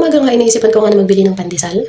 umaga nga iniisipan ko nga na magbili ng pandesal.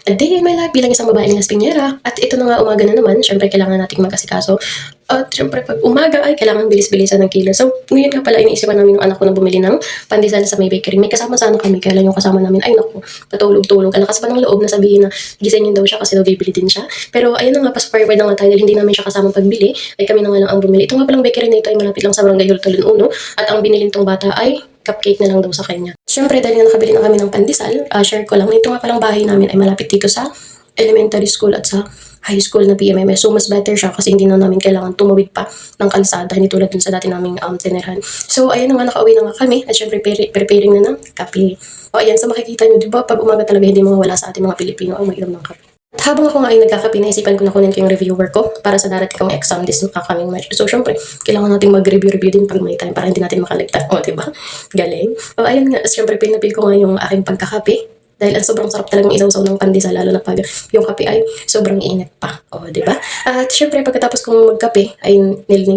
A day in my life bilang isang babaeng espanyera. At ito na nga umaga na naman, syempre kailangan nating mag-asikaso. At syempre pag umaga ay kailangan bilis-bilisan ng kilos. So ngayon nga pala iniisipan namin ng anak ko na bumili ng pandesal sa may bakery. May kasama sana kami, kaya lang yung kasama namin, ay naku, patulog-tulog. Ang lakas pa ng loob na sabihin na gisingin daw siya kasi daw bibili din siya. Pero ayun na nga, pass forward na nga tayo dahil hindi namin siya kasama pagbili. Ay kami na nga lang ang bumili. Ito nga palang bakery na ito ay malapit lang sa Barangay Hultalon 1. At ang binilin tong bata ay cupcake na lang daw sa kanya. Siyempre, dahil nga nakabili na kami ng pandesal, share ko lang, ito nga palang bahay namin ay malapit dito sa elementary school at sa high school na PMMS. So, mas better siya kasi hindi na namin kailangan tumawid pa ng kalsada, hindi tulad dun sa dati naming tinirhan. So, ayun na nga, nakauwi na nga kami at syempre preparing na ng kape. O, ayan, so makikita nyo, di ba, pag umaga talaga hindi mawawala sa ating mga Pilipino ang mag-inom ng kape. At habang ako nga ay nagkakape, naisipan ko na kunin ko yung reviewer ko para sa darating kong exam this coming March. So, syempre, kailangan natin mag-review din pag may time para hindi natin makaligtas. O, diba? Galing. O, ayun nga, syempre, pinapil ko nga yung aking pagkakape. Dahil ang sobrang sarap talagang isaw-saw ng pandesal, lalo na pag yung kape ay sobrang init pa. O, diba? At syempre, pagkatapos kong magkape, ay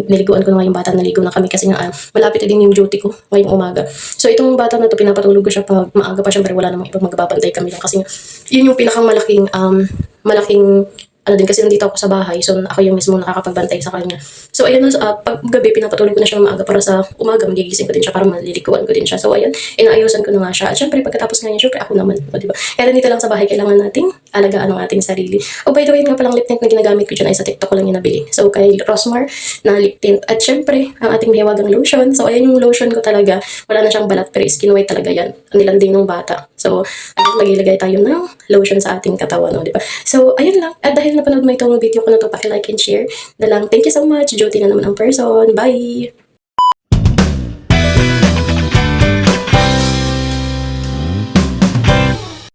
niliguan ko na nga yung bata, naligo na kami kasi nga malapit na din yung duty ko ngayong umaga. So, itong bata na to, pinapatulog ko siya pag maaga pa. Syempre, wala namang ibang magbabantay kami lang kasi yun yung pinakamalaking malaking din kasi nandito ako sa bahay, so ako yung mismo nakakapagbantay sa kanya. So ayun, pag gabi pinapatuloy ko na siya maaga para sa umaga magigising ko din siya para malilikuan ko din siya. So ayun, inaayusan ko na nga siya. At syempre pagkatapos nga niya, syempre ako naman, diba? Kaya dito lang sa bahay kailangan nating alagaan ang ating sarili. Oh, by the way, nga palang lip tint na ginagamit ko dyan ay sa TikTok ko lang yung nabili. So kay Rosmar na lip tint. At syempre, ang ating hiwagang lotion. So ayan yung lotion ko talaga. Wala na siyang balat pero skin white talaga yan. Ang nilanding ng bata. So ayun, maglagay tayo ng lotion sa ating katawan, no, diba? So ayun lang. At dahil napanood mo itong video ko na to, paki-like and share na lang. Thank you so much. Duty na naman ang person. Bye!